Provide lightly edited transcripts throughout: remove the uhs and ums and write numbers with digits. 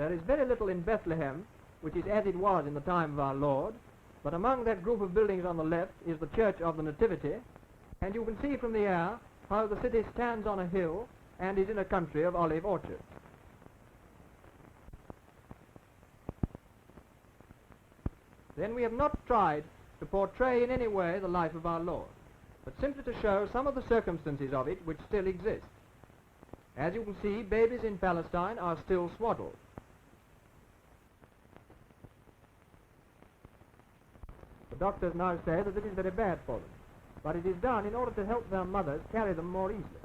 There is very little in Bethlehem which is as it was in the time of our Lord, but among that group of buildings on the left is the Church of the Nativity, and you can see from the air how the city stands on a hill and is in a country of olive orchards. Then we have not tried to portray in any way the life of our Lord, but simply to show some of the circumstances of it which still exist. As you can see, babies in Palestine are still swaddled. The doctors now say that this is very bad for them, but it is done in order to help their mothers carry them more easily.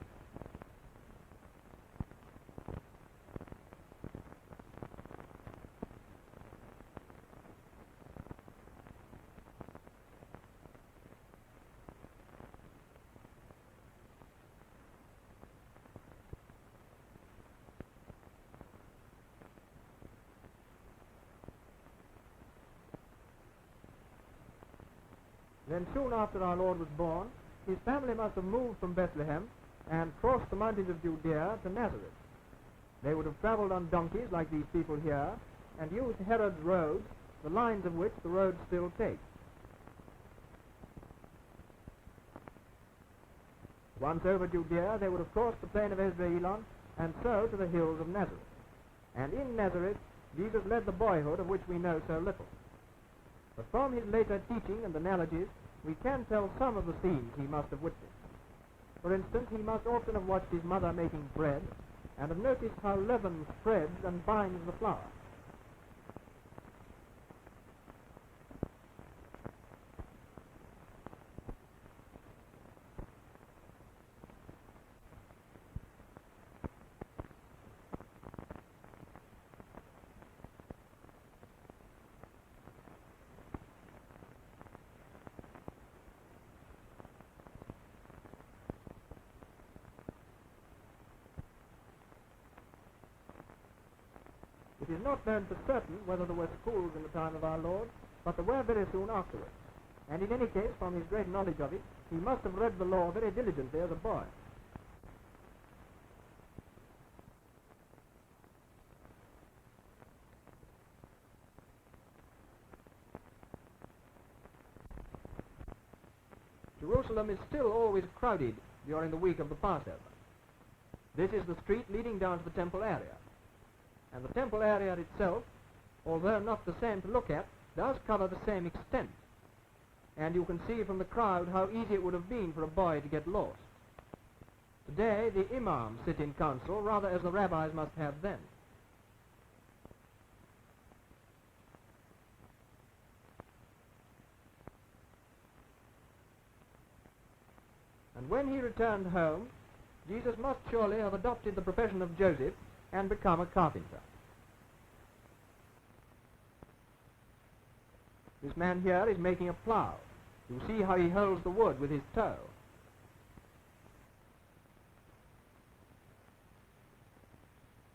Then soon after our Lord was born, his family must have moved from Bethlehem and crossed the mountains of Judea to Nazareth. They would have traveled on donkeys like these people here and used Herod's roads, the lines of which the roads still take. Once over Judea, they would have crossed the plain of Esdraelon and so to the hills of Nazareth. And in Nazareth, Jesus led the boyhood of which we know so little. But from his later teaching and analogies, we can tell some of the scenes he must have witnessed. For instance, he must often have watched his mother making bread, and have noticed how leaven spreads and binds the flour. It is not known for certain whether there were schools in the time of our Lord, but there were very soon afterwards. And in any case, from his great knowledge of it, he must have read the law very diligently as a boy. Jerusalem is still always crowded during the week of the Passover. This is the street leading down to the temple area. And the temple area itself, although not the same to look at, does cover the same extent. And you can see from the crowd how easy it would have been for a boy to get lost. Today, the imams sit in council rather as the rabbis must have then. And when he returned home, Jesus must surely have adopted the profession of Joseph and become a carpenter. This man here is making a plow. You see how he holds the wood with his toe.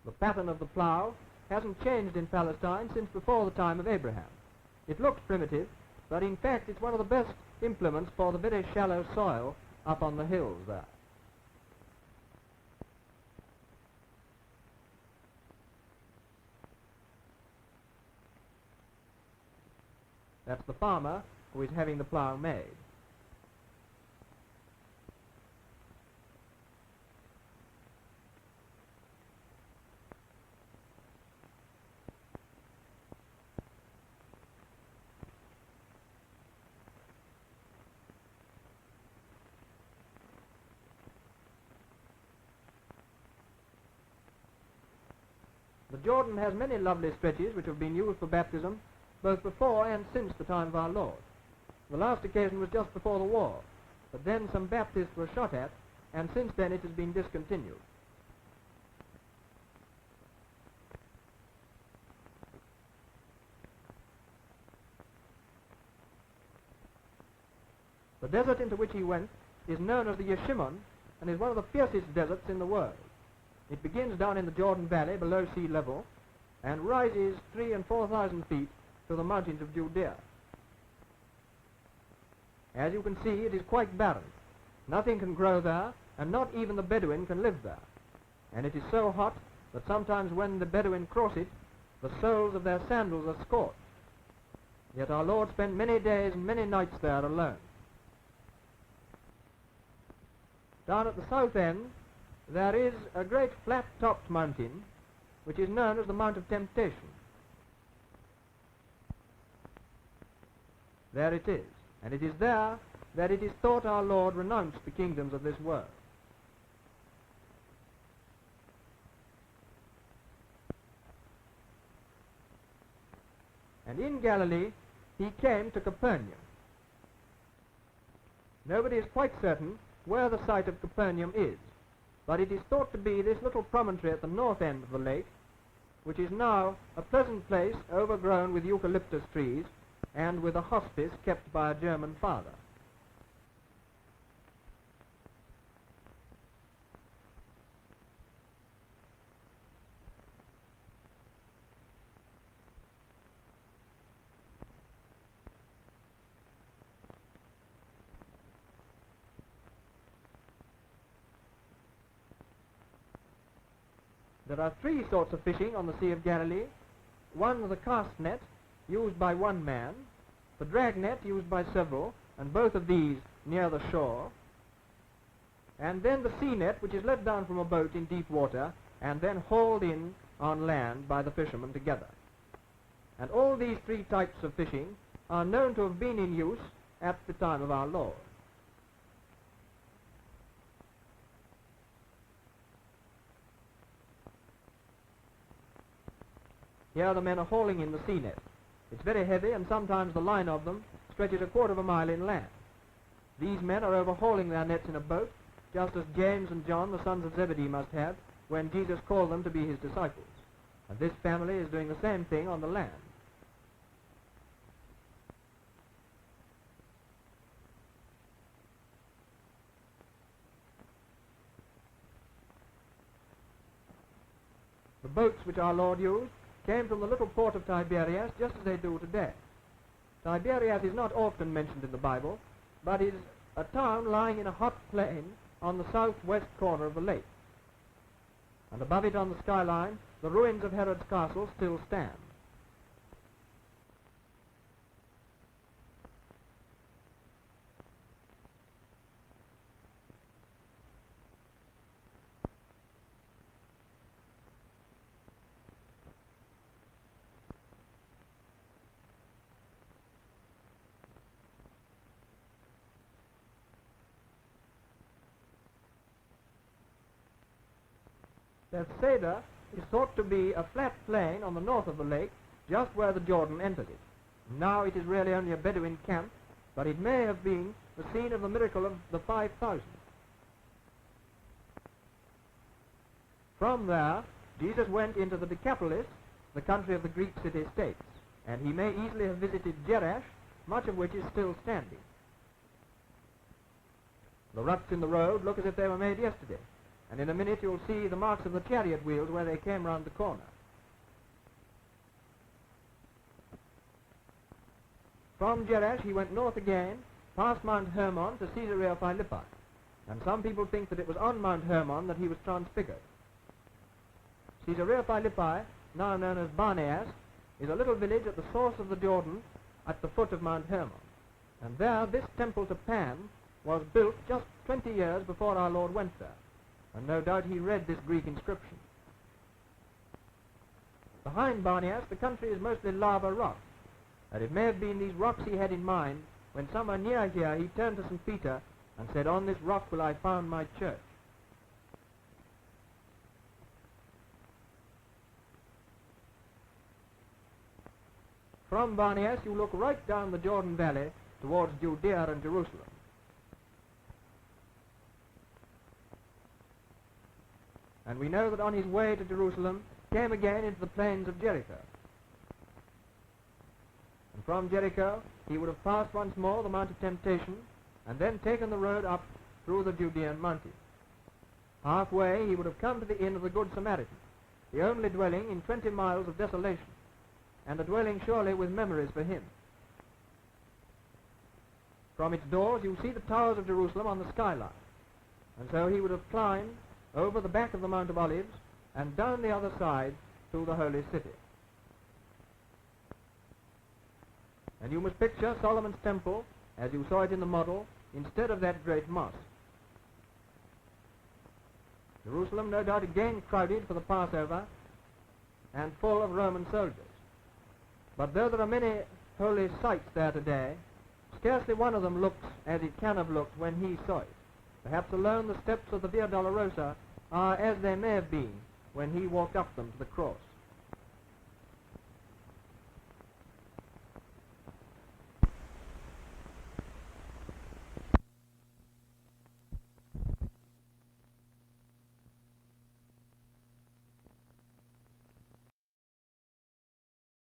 The pattern of the plow hasn't changed in Palestine since before the time of Abraham. It looks primitive, but in fact it's one of the best implements for the very shallow soil up on the hills there. That's the farmer who is having the plow made. The Jordan has many lovely stretches which have been used for baptism both before and since the time of our Lord. The last occasion was just before the war, but then some Baptists were shot at, and since then it has been discontinued. The desert into which he went is known as the Yeshimon and is one of the fiercest deserts in the world. It begins down in the Jordan Valley below sea level and rises 3,000 and 4,000 feet to the mountains of Judea. As you can see, it is quite barren. Nothing can grow there, and not even the Bedouin can live there. And it is so hot that sometimes when the Bedouin cross it, the soles of their sandals are scorched. Yet our Lord spent many days and many nights there alone. Down at the south end, there is a great flat-topped mountain, which is known as the Mount of Temptation. There it is, and it is there that it is thought our Lord renounced the kingdoms of this world. And in Galilee, he came to Capernaum. Nobody is quite certain where the site of Capernaum is, but it is thought to be this little promontory at the north end of the lake, which is now a pleasant place overgrown with eucalyptus trees and with a hospice kept by a German father. There are three sorts of fishing on the Sea of Galilee. One, the cast net, used by one man, the drag net, used by several, and both of these near the shore, and then the sea net, which is let down from a boat in deep water and then hauled in on land by the fishermen together. And all these three types of fishing are known to have been in use at the time of our Lord. Here the men are hauling in the sea net. It's very heavy, and sometimes the line of them stretches a quarter of a mile inland. These men are overhauling their nets in a boat, just as James and John, the sons of Zebedee, must have when Jesus called them to be his disciples. And this family is doing the same thing on the land. The boats which our Lord used came from the little port of Tiberias, just as they do today. Tiberias is not often mentioned in the Bible, but is a town lying in a hot plain on the southwest corner of the lake. And above it on the skyline, the ruins of Herod's castle still stand. Bethsaida is thought to be a flat plain on the north of the lake, just where the Jordan enters it. Now it is really only a Bedouin camp, but it may have been the scene of the miracle of the 5,000. From there, Jesus went into the Decapolis, the country of the Greek city-states, and he may easily have visited Jerash, much of which is still standing. The ruts in the road look as if they were made yesterday, and in a minute you'll see the marks of the chariot wheels where they came round the corner. From Jerash he went north again, past Mount Hermon to Caesarea Philippi, and some people think that it was on Mount Hermon that he was transfigured. Caesarea Philippi, now known as Barneas, is a little village at the source of the Jordan at the foot of Mount Hermon, and there this temple to Pan was built just 20 years before our Lord went there. And no doubt he read this Greek inscription. Behind Barneas, the country is mostly lava rock, and it may have been these rocks he had in mind when somewhere near here he turned to St. Peter and said, "On this rock will I found my church." From Barneas you look right down the Jordan Valley towards Judea and Jerusalem. And we know that on his way to Jerusalem came again into the plains of Jericho. And from Jericho he would have passed once more the Mount of Temptation and then taken the road up through the Judean mountains. Halfway he would have come to the inn of the Good Samaritan, the only dwelling in 20 miles of desolation, and a dwelling surely with memories for him. From its doors you see the towers of Jerusalem on the skyline, and so he would have climbed over the back of the Mount of Olives and down the other side to the holy city. And you must picture Solomon's temple, as you saw it in the model, instead of that great mosque. Jerusalem, no doubt, again crowded for the Passover and full of Roman soldiers. But though there are many holy sites there today, scarcely one of them looks as it can have looked when he saw it. Perhaps alone the steps of the Via Dolorosa are as they may have been when he walked up them to the cross.